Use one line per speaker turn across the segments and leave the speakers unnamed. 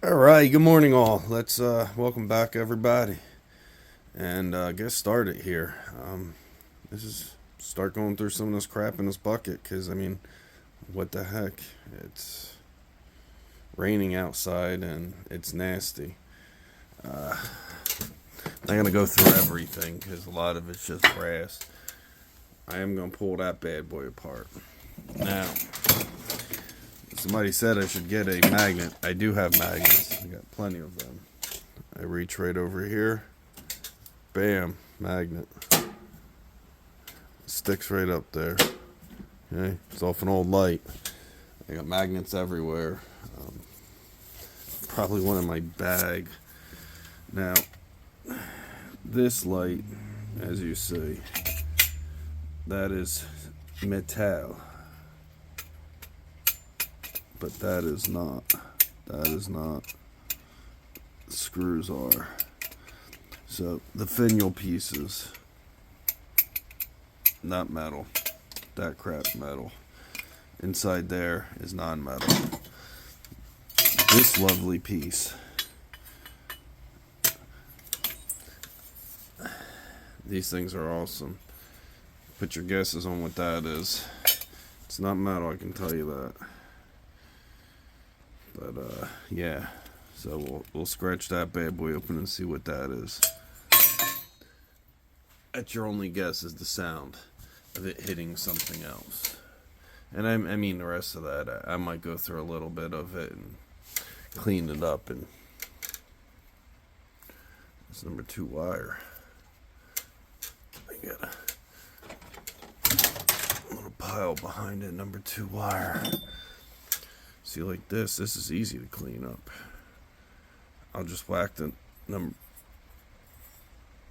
All right, good morning, all. Let's welcome back, everybody, and get started here. This is start going through some of this crap in this bucket, because I mean, what the heck? It's raining outside and it's nasty. I'm gonna go through everything because a lot of it's just brass. I am gonna pull that bad boy apart. Now, somebody said I should get a magnet. I do have magnets. I got plenty of them. I reach right over here. Bam, magnet. Sticks right up there. Okay, it's off an old light. I got magnets everywhere. Probably one in my bag. Now, this light, as you see, that is metal. But that is not. That is not. Screws are. So the finial pieces, not metal. That crap's metal. Inside there is non-metal. This lovely piece, these things are awesome. Put your guesses on what that is. It's not metal, I can tell you that. But yeah. So we'll scratch that bad boy open and see what that is. That's your only guess, is the sound of it hitting something else. And I mean the rest of that, I might go through a little bit of it and clean it up. And it's number 2 wire. I got a little pile behind it, number 2 wire. See, like this is easy to clean up. I'll just whack the number.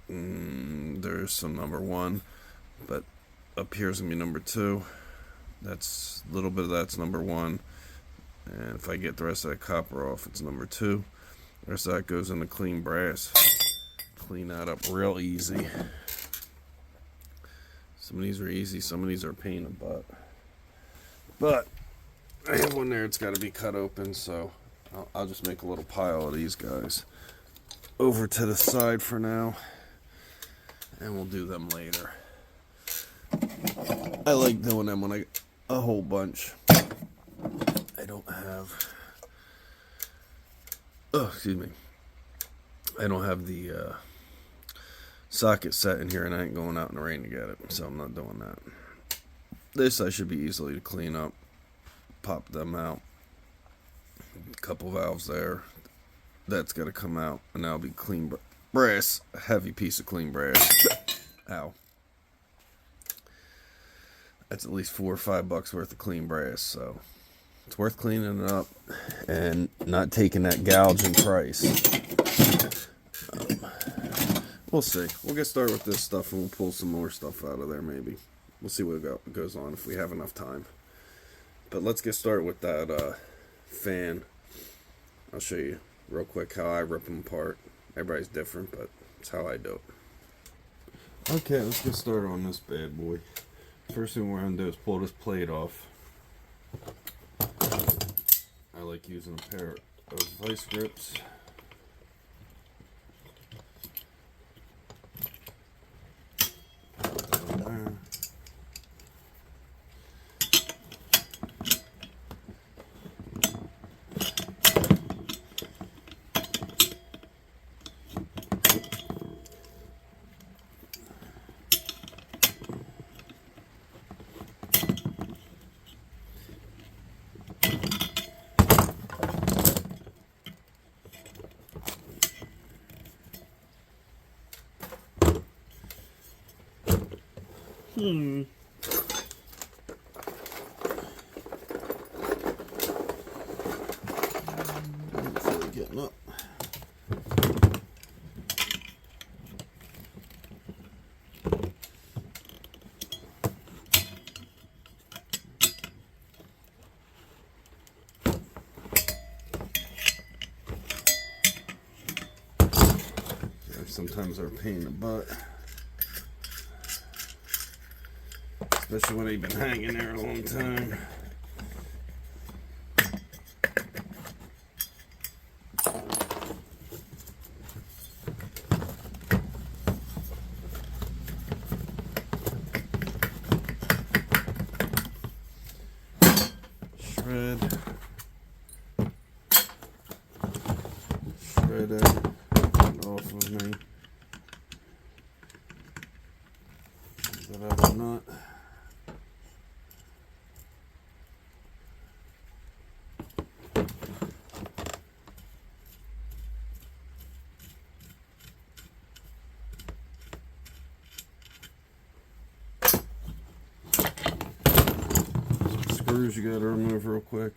There's some number 1, but up here's gonna be number 2. That's a little bit of that's number 1, and if I get the rest of that copper off, it's number 2. The rest of that goes into clean brass. Clean that up real easy. Some of these are easy, some of these are a pain in the butt. But I have one there, it's got to be cut open, so I'll just make a little pile of these guys over to the side for now, and we'll do them later. I like doing them when I get a whole bunch. I don't have, excuse me, I don't have the socket set in here, and I ain't going out in the rain to get it, so I'm not doing that. This I should be easily to clean up. Pop them out. A couple valves there. That's got to come out, and that'll be clean brass. A heavy piece of clean brass. Ow. That's at least $4 or $5 worth of clean brass, so it's worth cleaning it up and not taking that gouging price. We'll see. We'll get started with this stuff, and we'll pull some more stuff out of there maybe. We'll see what goes on if we have enough time. But let's get started with that fan. I'll show you real quick how I rip them apart. Everybody's different, but it's how I do it. Okay, let's get started on this bad boy. First thing we're going to do is pull this plate off. I like using a pair of vice grips. Put that in there. Before getting up. Sometimes they're a pain in the butt. Especially when they've been hanging there a long time. red end off of me. That other nut. Screws you gotta remove real quick.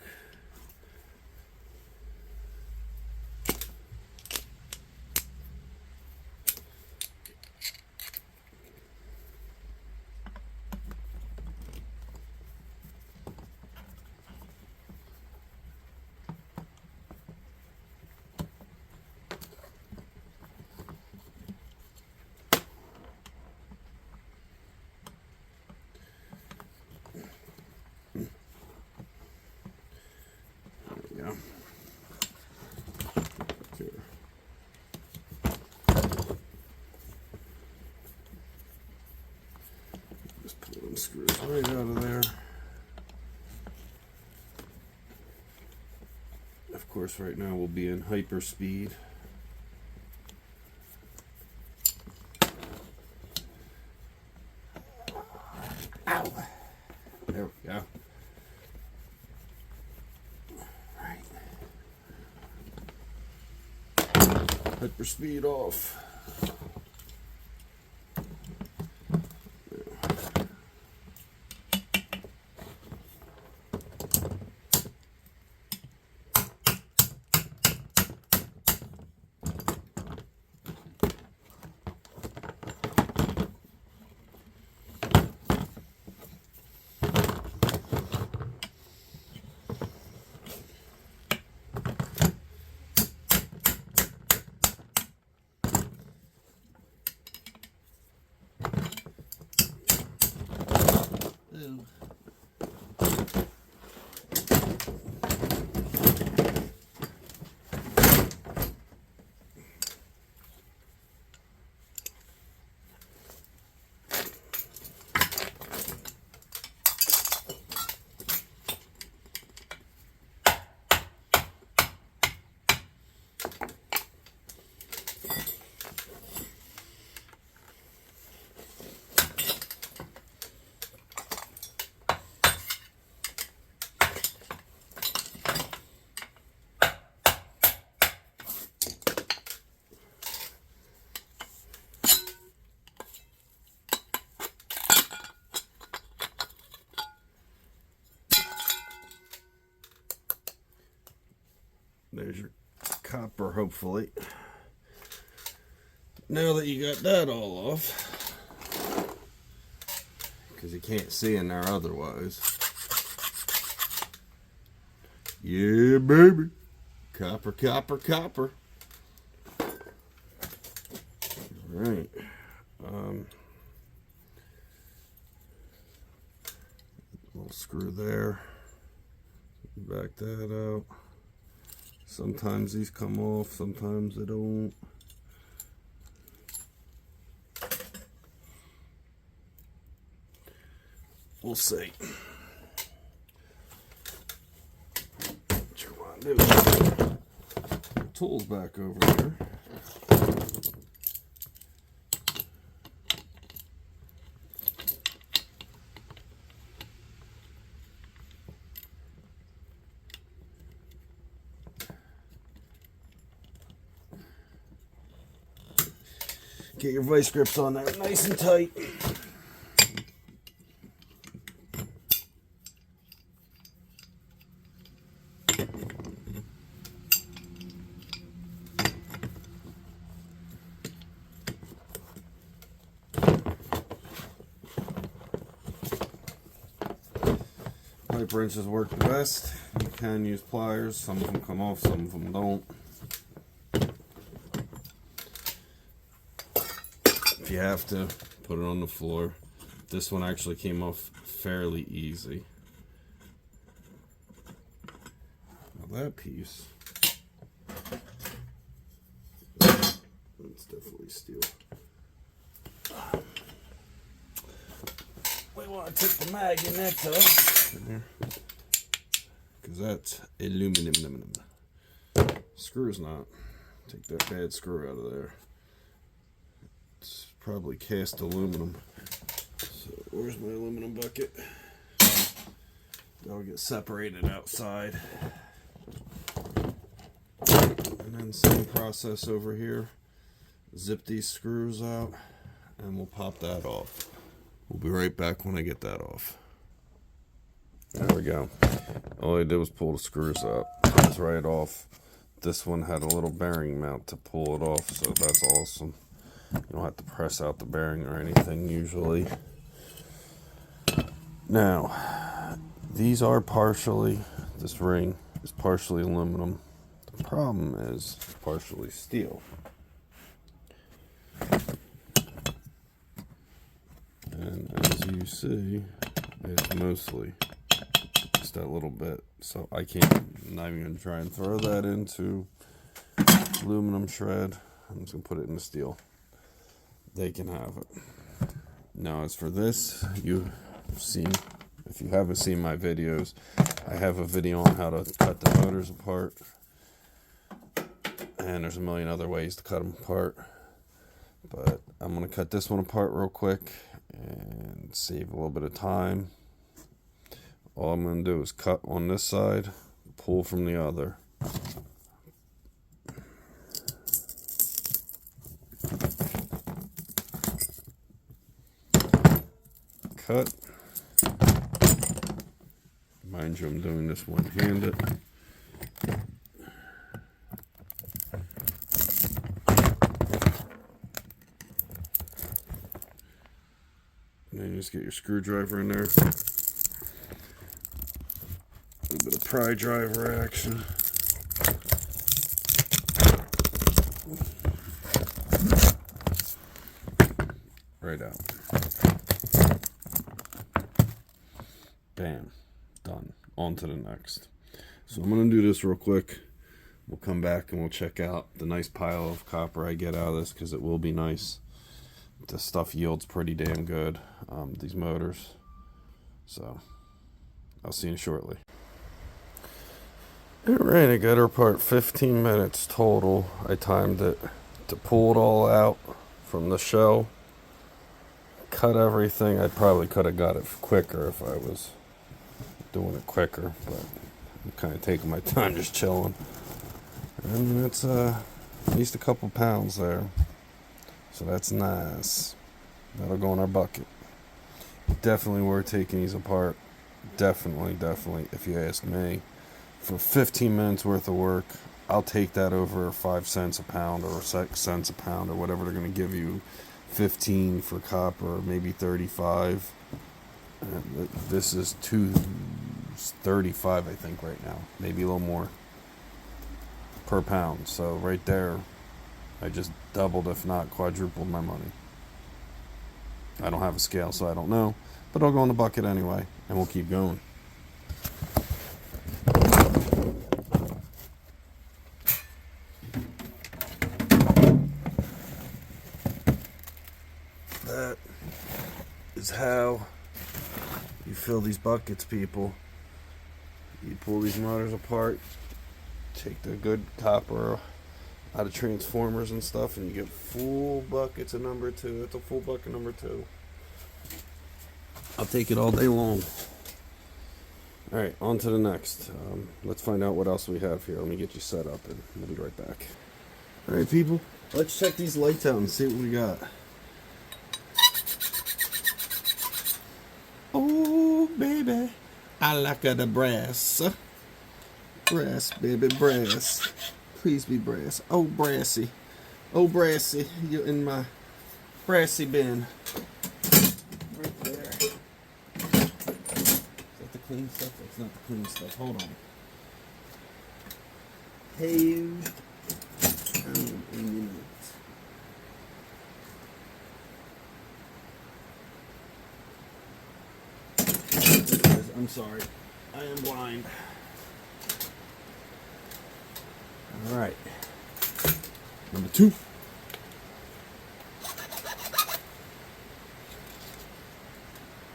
Yeah. Okay. Just pull them screws right out of there. Of course, right now we'll be in hyperspeed. Ow! There we go. Hyperspeed off. Ooh. There's your copper, hopefully. Now that you got that all off, because you can't see in there otherwise. Yeah, baby. Copper, copper, copper. All right. Little screw there. Back that out. Sometimes these come off, sometimes they don't. We'll see. What you want to do? Tools back over there. Get your vice grips on there nice and tight. Pipe wrenches work the best. You can use pliers. Some of them come off, some of them don't. If you have to, put it on the floor. This one actually came off fairly easy. Now that piece, that's definitely steel. We want to take the magnets off in there, because that's aluminum. Screw's not. Take that bad screw out of there. It's probably cast aluminum. So where's my aluminum bucket? That'll get separated outside. And then same process over here. Zip these screws out and we'll pop that off. We'll be right back when I get that off. There we go. All I did was pull the screws up. It's right off. This one had a little bearing mount to pull it off, so that's awesome. You don't have to press out the bearing or anything usually. Now, these are partially, this ring is partially aluminum. The problem is it's partially steel. And as you see, it's mostly just that little bit. So I can't, I'm not even gonna try and throw that into aluminum shred. I'm just gonna put it in the steel. They can have it. Now as for this, you've seen, if you haven't seen my videos, I have a video on how to cut the motors apart. And there's a million other ways to cut them apart. But I'm gonna cut this one apart real quick and save a little bit of time. All I'm going to do is cut on this side, pull from the other. Cut. Mind you, I'm doing this one-handed. And then you just get your screwdriver in there. A little bit of pry driver action. Right out. Bam. Done. On to the next. So I'm going to do this real quick. We'll come back and we'll check out the nice pile of copper I get out of this, because it will be nice. This stuff yields pretty damn good, these motors. So I'll see you shortly. Alright, I got her apart 15 minutes total. I timed it to pull it all out from the shell. Cut everything. I probably could have got it quicker if I was doing it quicker, but I'm kind of taking my time just chilling. And it's at least a couple pounds there. So that's nice. That'll go in our bucket. Definitely worth taking these apart. Definitely, if you ask me. For 15 minutes worth of work, I'll take that over 5 cents a pound or 6 cents a pound or whatever they're going to give you. 15 for copper, maybe 35. And this is $2.35, I think, right now. Maybe a little more per pound. So right there, I just doubled, if not quadrupled my money. I don't have a scale, so I don't know. But I'll go in the bucket anyway, and we'll keep going. That is how you fill these buckets, people. You pull these motors apart, take the good copper out of transformers and stuff, and you get full buckets of number 2. It's a full bucket number 2. I'll take it all day long. Alright, on to the next. Let's find out what else we have here. Let me get you set up and we'll be right back. Alright, people, let's check these lights out and see what we got. Oh, baby, I like the brass. Brass, baby, brass. Please be brass. Oh, brassy. Oh, brassy. You're in my brassy bin. Right there. Is that the clean stuff? That's not the clean stuff. Hold on. Hey. I'm sorry. I am blind. Alright. Number 2.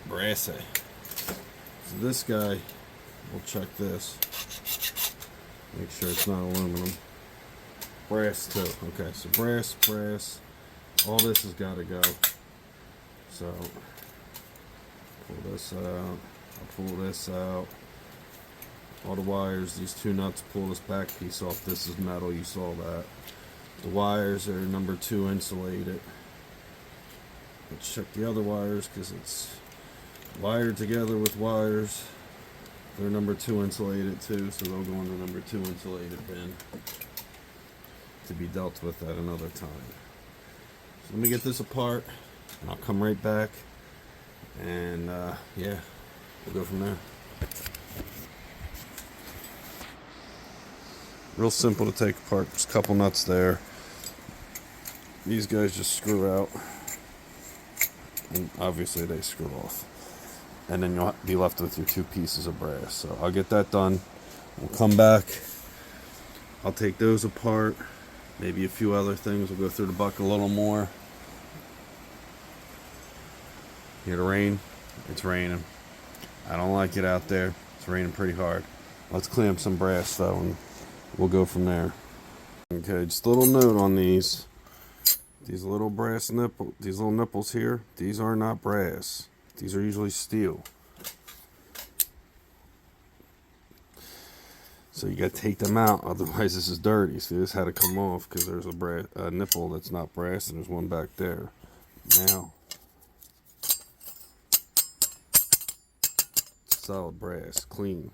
Brassy. So this guy, we'll check this. Make sure it's not aluminum. brass too. Okay, so brass. All this has got to go. So pull this out. I'll pull this out. All the wires, these two nuts, pull this back piece off. This is metal, you saw that. The wires are number 2 insulated. Let's check the other wires because it's wired together with wires. They're number 2 insulated too, so they'll go in the number 2 insulated bin to be dealt with at another time. So let me get this apart and I'll come right back and yeah, we'll go from there. Real simple to take apart. There's a couple nuts there. These guys just screw out. And obviously they screw off. And then you'll be left with your 2 pieces of brass. So I'll get that done. We'll come back. I'll take those apart. Maybe a few other things. We'll go through the bucket a little more. Hear the rain? It's raining. I don't like it out there. It's raining pretty hard. Let's clean up some brass though, and we'll go from there. Okay, just a little note on these. These little brass nipple, these little nipples here, these are not brass. These are usually steel. So you got to take them out, otherwise this is dirty. See, this had to come off because there's a nipple that's not brass, and there's one back there. Now, solid brass, clean.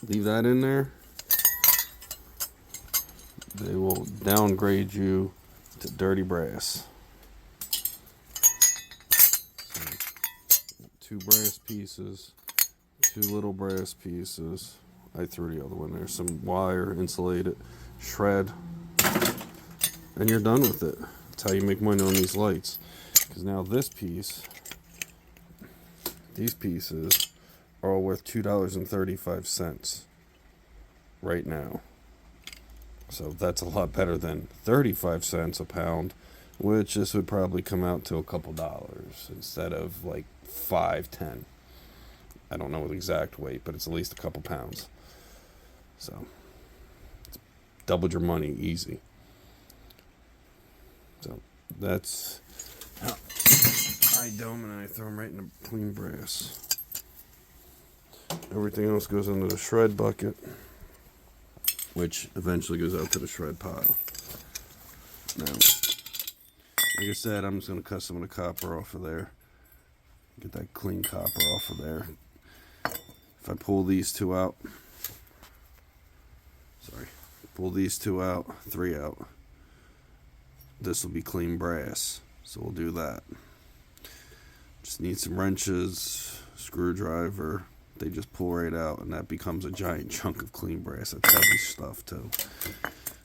Leave that in there. They will downgrade you to dirty brass. So, 2 brass pieces, 2 little brass pieces. I threw the other one there. Some wire, insulated, shred, and you're done with it. That's how you make money on these lights. Because now this piece, these pieces are all worth $2.35 right now. So that's a lot better than 35 cents a pound, which this would probably come out to a couple dollars instead of like 5, 10. I don't know the exact weight, but it's at least a couple pounds. So it's doubled your money easy. So that's how I dome and I throw them right in the clean brass. Everything else goes into the shred bucket, which eventually goes out to the shred pile. Now, like I said, I'm just going to cut some of the copper off of there. Get that clean copper off of there. If I pull these 2 out, pull these 2 out, 3 out, this will be clean brass. So we'll do that. Just need some wrenches, screwdriver. They just pull right out, and that becomes a giant chunk of clean brass. That's heavy stuff too.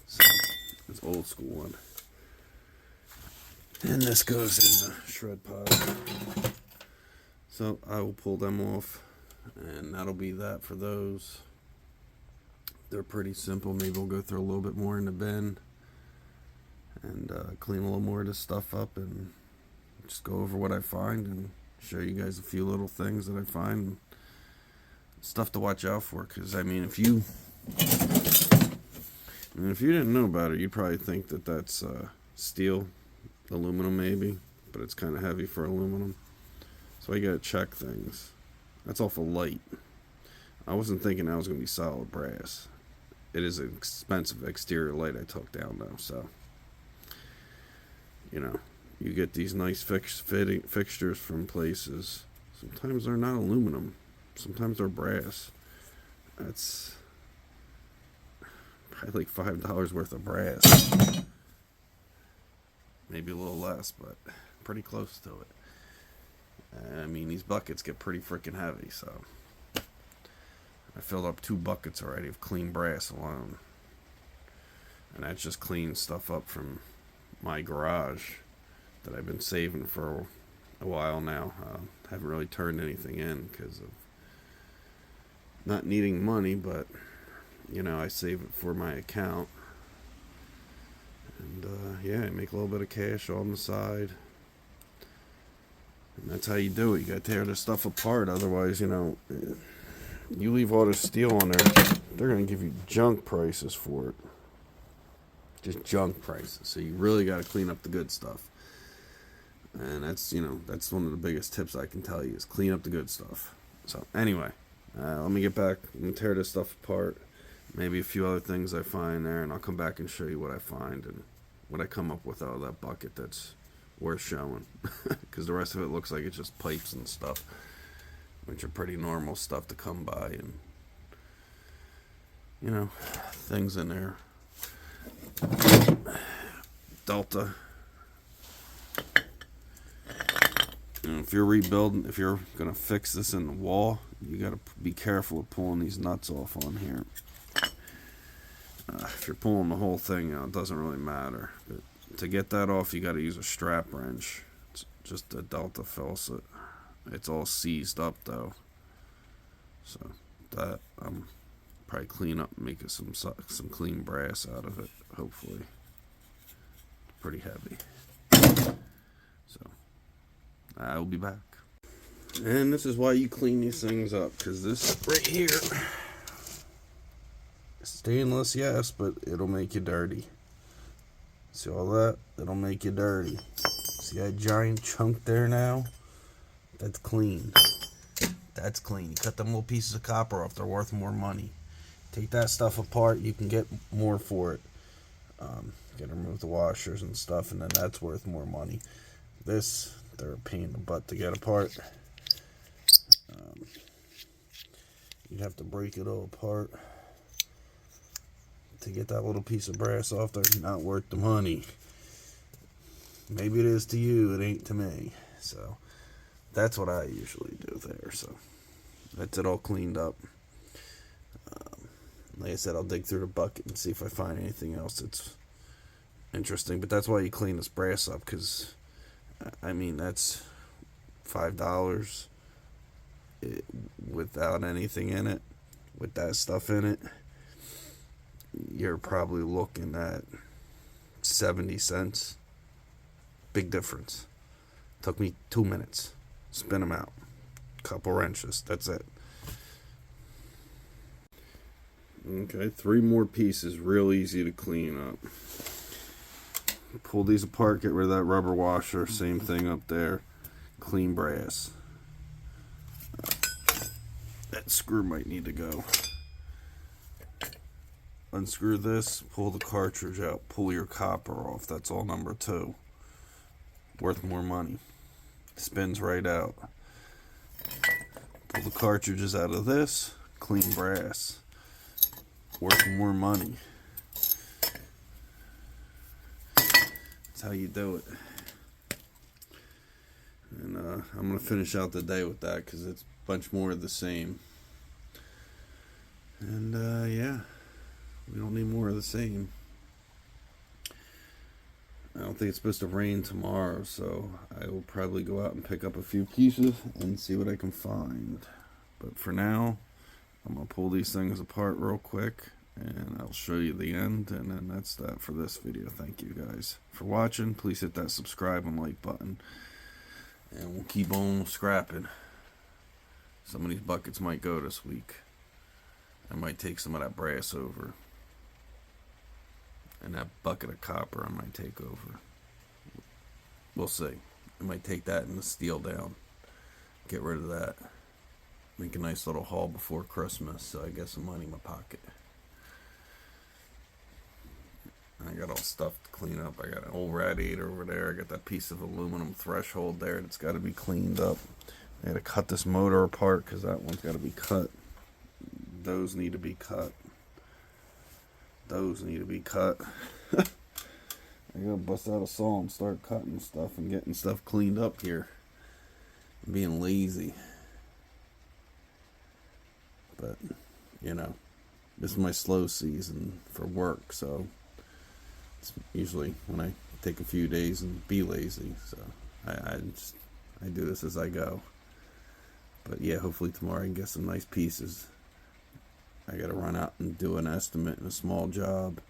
So it's old school one. And this goes in the shred pile. So I will pull them off, and that'll be that for those. They're pretty simple. Maybe we'll go through a little bit more in the bin and clean a little more of this stuff up and just go over what I find and show you guys a few little things that I find. Stuff to watch out for, because I mean, if you didn't know about it, you'd probably think that that's steel, aluminum maybe, but it's kind of heavy for aluminum. So you gotta check things. That's awful light. I wasn't thinking that was gonna be solid brass. It is an expensive exterior light I took down though, so you know, you get these nice fixtures from places. Sometimes they're not aluminum. Sometimes they're brass. That's probably like $5 worth of brass. Maybe a little less, but pretty close to it. I mean, these buckets get pretty freaking heavy, so I filled up 2 buckets already of clean brass alone. And that's just clean stuff up from my garage that I've been saving for a while now. Haven't really turned anything in because of not needing money, but you know, I save it for my account, and yeah, I make a little bit of cash on the side, and that's how you do it. You gotta tear this stuff apart, otherwise, you know, you leave all this steel on there, they're gonna give you junk prices for it. just junk prices. So you really got to clean up the good stuff. And that's, that's one of the biggest tips I can tell you is clean up the good stuff. So anyway, let me get back and tear this stuff apart. Maybe a few other things I find there, and I'll come back and show you what I find and what I come up with out of that bucket that's worth showing. Because the rest of it looks like it's just pipes and stuff, which are pretty normal stuff to come by, and things in there. Delta. If you're rebuilding, if you're gonna fix this in the wall, you gotta be careful with pulling these nuts off on here. If you're pulling the whole thing out, it doesn't really matter. But to get that off, you gotta use a strap wrench. It's just a Delta faucet. It's all seized up though, so that probably clean up, make it some clean brass out of it. Hopefully, pretty heavy. So I'll be back. And this is why you clean these things up, because this right here, stainless, yes, but it'll make you dirty. See all that? It'll make you dirty. See that giant chunk there now? That's clean. That's clean. You cut them little pieces of copper off, they're worth more money. Take that stuff apart, you can get more for it. You can remove the washers and stuff, and then that's worth more money. This, they're a pain in the butt to get apart. You'd have to break it all apart to get that little piece of brass off there. Not worth the money. Maybe it is to you, it ain't to me. So that's what I usually do there. So that's it all cleaned up. Like I said, I'll dig through the bucket and see if I find anything else that's interesting. But that's why you clean this brass up, because I mean, that's $5 without anything in it. With that stuff in it, you're probably looking at 70 cents. Big difference. Took me 2 minutes. Spin them out. Couple wrenches. That's it. Okay, 3 more pieces. Real easy to clean up. Pull these apart, get rid of that rubber washer. Same thing up there. Clean brass. That screw might need to go. Unscrew this, pull the cartridge out, pull your copper off. That's all number 2. Worth more money. Spins right out. Pull the cartridges out of this, clean brass. Worth more money. That's how you do it. And I'm going to finish out the day with that because it's a bunch more of the same. And yeah, we don't need more of the same. I don't think it's supposed to rain tomorrow, so I will probably go out and pick up a few pieces and see what I can find. But for now, I'm going to pull these things apart real quick, and I'll show you the end, and then that's that for this video. Thank you guys for watching. Please hit that subscribe and like button, and we'll keep on scrapping. Some of these buckets might go this week. I might take some of that brass over, and that bucket of copper I might take over. We'll see. I might take that and the steel down. Get rid of that. Make a nice little haul before Christmas so I get some money in my pocket. I got all stuff to clean up. I got an old radiator over there. I got that piece of aluminum threshold there that's got to be cleaned up. I had to cut this motor apart because that one's got to be cut. Those need to be cut. Those need to be cut. I gotta bust out a saw and start cutting stuff and getting stuff cleaned up here. I'm being lazy. But, you know, this is my slow season for work, so it's usually when I take a few days and be lazy. So I do this as I go. But yeah, hopefully tomorrow I can get some nice pieces. I gotta run out and do an estimate and a small job,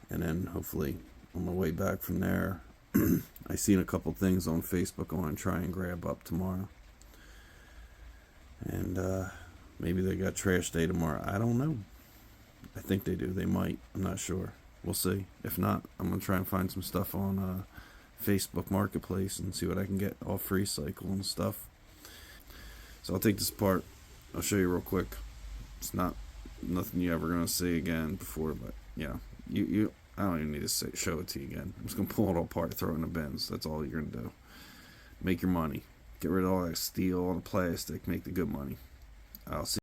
and then hopefully on my way back from there, I seen a couple things on Facebook I want to try and grab up tomorrow. And maybe they got trash day tomorrow. I don't know. I think they do. They might. I'm not sure. We'll see. If not, I'm gonna try and find some stuff on Facebook Marketplace and see what I can get all free cycle and stuff. So I'll take this apart. I'll show you real quick. It's not nothing you ever gonna see again before, but yeah, you I don't even need to show it to you again. I'm just gonna pull it all apart, throw it in the bins. That's all you're gonna do. Make your money. Get rid of all that steel, all the plastic. Make the good money. I'll see.